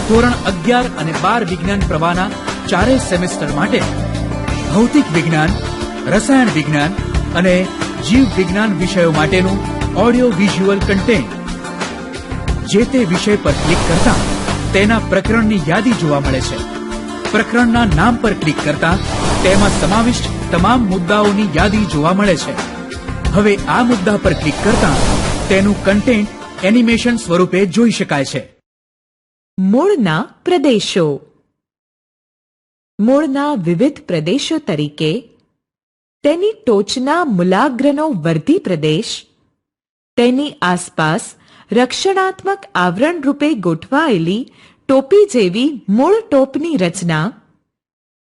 ધોરણ 11 અને 12 વિજ્ઞાન પ્રવાહના ચારેય સેમેસ્ટર માટે ભૌતિક વિજ્ઞાન, રસાયણ વિજ્ઞાન અને જીવ વિજ્ઞાન વિષયો માટેનું ઓડિયો વિઝ્યુઅલ કન્ટેન્ટ જે તે વિષય પર ક્લિક કરતા તેના પ્રકરણની યાદી જોવા મળે છે. પ્રકરણના નામ પર ક્લિક કરતા તેમાં સમાવિષ્ટ તમામ મુદ્દાઓની યાદી જોવા મળે છે. હવે આ મુદ્દા પર ક્લિક કરતા તેનું કન્ટેન્ટ એનિમેશન સ્વરૂપે જોઈ શકાય છે. મૂળના પ્રદેશો. મૂળના વિવિધ પ્રદેશો તરીકે તેની ટોચના મૂલાગ્રનો વર્ધી પ્રદેશ, તેની આસપાસ રક્ષણાત્મક આવરણ રૂપે ગોઠવાયેલી ટોપી જેવી મૂળ ટોપની રચના,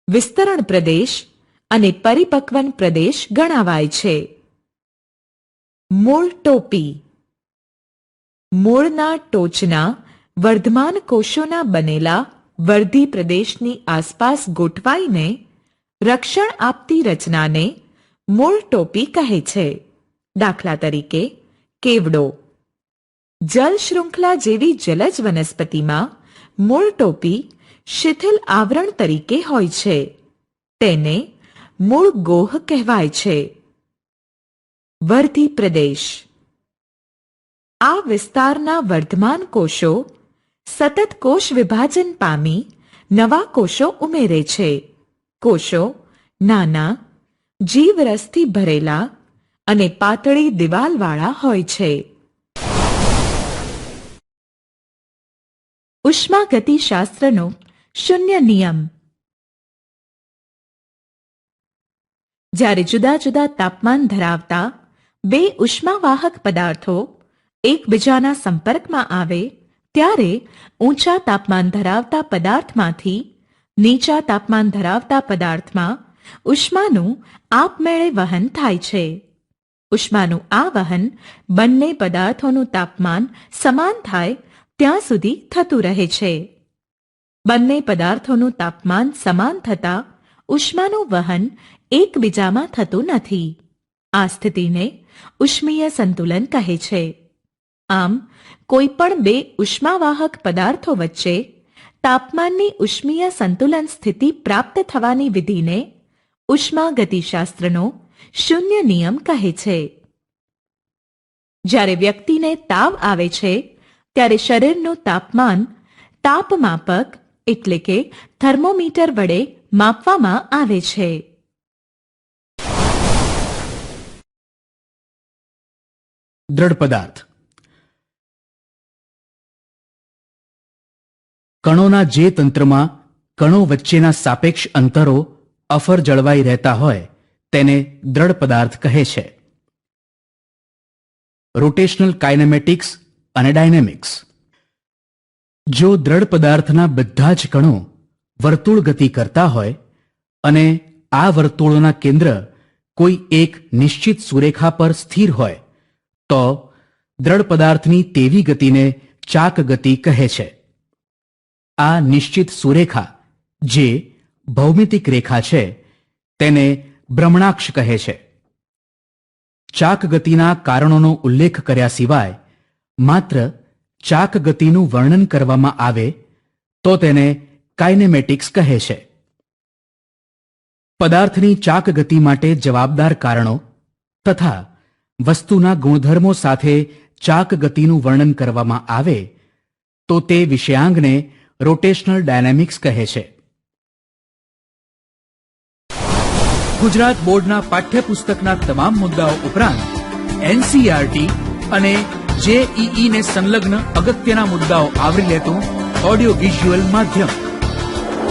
વિસ્તરણ પ્રદેશ અને પરિપક્વન પ્રદેશ ગણાવાય છે. મૂળ ટોપી. મૂળના ટોચના વર્ધમાન કોષોના બનેલા વર્ધી પ્રદેશની આસપાસ ગોઠવાઈને રક્ષણ આપતી રચનાને મૂળ ટોપી કહે છે. દાખલા તરીકે કેવડો. જલ શૃંખલા જેવી જલજ વનસ્પતિમાં મૂળ ટોપી શિથિલ આવરણ તરીકે હોય છે. તેને મૂળ ગોહ કહેવાય છે. વર્ધી પ્રદેશ. આ વિસ્તારના વર્ધમાન કોષો સતત કોષ વિભાજન પામી નવા કોષો ઉમેરે છે. કોષો નાના, જીવરસથી ભરેલા અને પાતળી દિવાલવાળા હોય છે. ઉષ્માગતિશાસ્ત્રનો શૂન્ય નિયમ. જ્યારે જુદા જુદા તાપમાન ધરાવતા બે ઉષ્માવાહક પદાર્થો એકબીજાના સંપર્કમાં આવે ત્યારે ઊંચા તાપમાન ધરાવતા પદાર્થમાંથી નીચા તાપમાન ધરાવતા પદાર્થમાં ઉષ્માનું આપમેળે વહન થાય છે. ઉષ્માનું આ વહન બંને પદાર્થોનું તાપમાન સમાન થાય ત્યાં સુધી થતું રહે છે. બંને પદાર્થોનું તાપમાન સમાન થતાં ઉષ્માનું વહન એકબીજામાં થતું નથી. આ સ્થિતિને ઉષ્મીય સંતુલન કહે છે. આમ કોઈ પણ બે ઉષ્માવાહક પદાર્થો વચ્ચે તાપમાનની ઉષ્મીય સંતુલન સ્થિતિ પ્રાપ્ત થવાની વિધિને ઉષ્માગતિશાસ્ત્રનો શૂન્ય નિયમ કહે છે. જ્યારે વ્યક્તિને તાવ આવે છે ત્યારે શરીરનું તાપમાન તાપમાપક એટલે કે થર્મોમીટર વડે માપવામાં આવે છે. દ્રઢ પદાર્થ. કણોના જે તંત્રમાં કણો વચ્ચેના સાપેક્ષ અંતરો અફર જળવાઈ રહેતા હોય તેને દ્રઢ પદાર્થ કહે છે. રોટેશનલ કાઇનેમેટિક્સ અને ડાયનેમિક્સ. જો દ્રઢ પદાર્થના બધા જ કણો વર્તુળ ગતિ કરતા હોય અને આ વર્તુળોના કેન્દ્ર કોઈ એક નિશ્ચિત સુરેખા પર સ્થિર હોય તો દ્રઢ પદાર્થની તેવી ગતિને ચાક ગતિ કહે છે. આ નિશ્ચિત સુરેખા જે ભૌમિતિક રેખા છે તેને ભ્રમણાક્ષ કહે છે. ચાક ગતિના કારણોનો ઉલ્લેખ કર્યા સિવાય માત્ર ચાક ગતિનું વર્ણન કરવામાં આવે તો તેને કાઇનેમેટિક્સ કહે છે. પદાર્થની ચાક ગતિ માટે જવાબદાર કારણો તથા વસ્તુના ગુણધર્મો સાથે ચાક ગતિનું વર્ણન કરવામાં આવે તો તે વિષયાંગને રોટેશનલ ડાયનેમિક્સ કહે છે. ગુજરાત બોર્ડના પાઠ્યપુસ્તકના તમામ મુદ્દાઓ ઉપરાંત એનસીઈઆરટી અને જેઈઈ ને સંલગ્ન અગત્યના મુદ્દાઓ આવરી લેતું ઓડિયો વિઝ્યુઅલ માધ્યમ.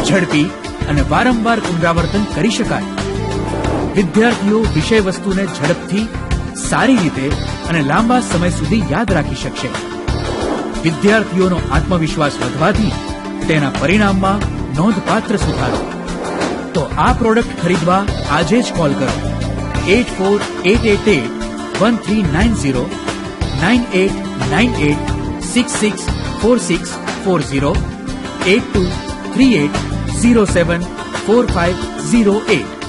ઝડપી અને વારંવાર પુનરાવર્તન કરી શકાય. વિદ્યાર્થીઓ વિષય વસ્તુને ઝડપથી, સારી રીતે અને લાંબા સમય સુધી યાદ રાખી શકશે. વિદ્યાર્થીઓનો આત્મવિશ્વાસ વધવાથી તેના પરિણામમાં નોંધપાત્ર સુધારો. તો આ પ્રોડક્ટ ખરીદવા આજે જ કોલ કરો 8488813990 9898664640 8238074508.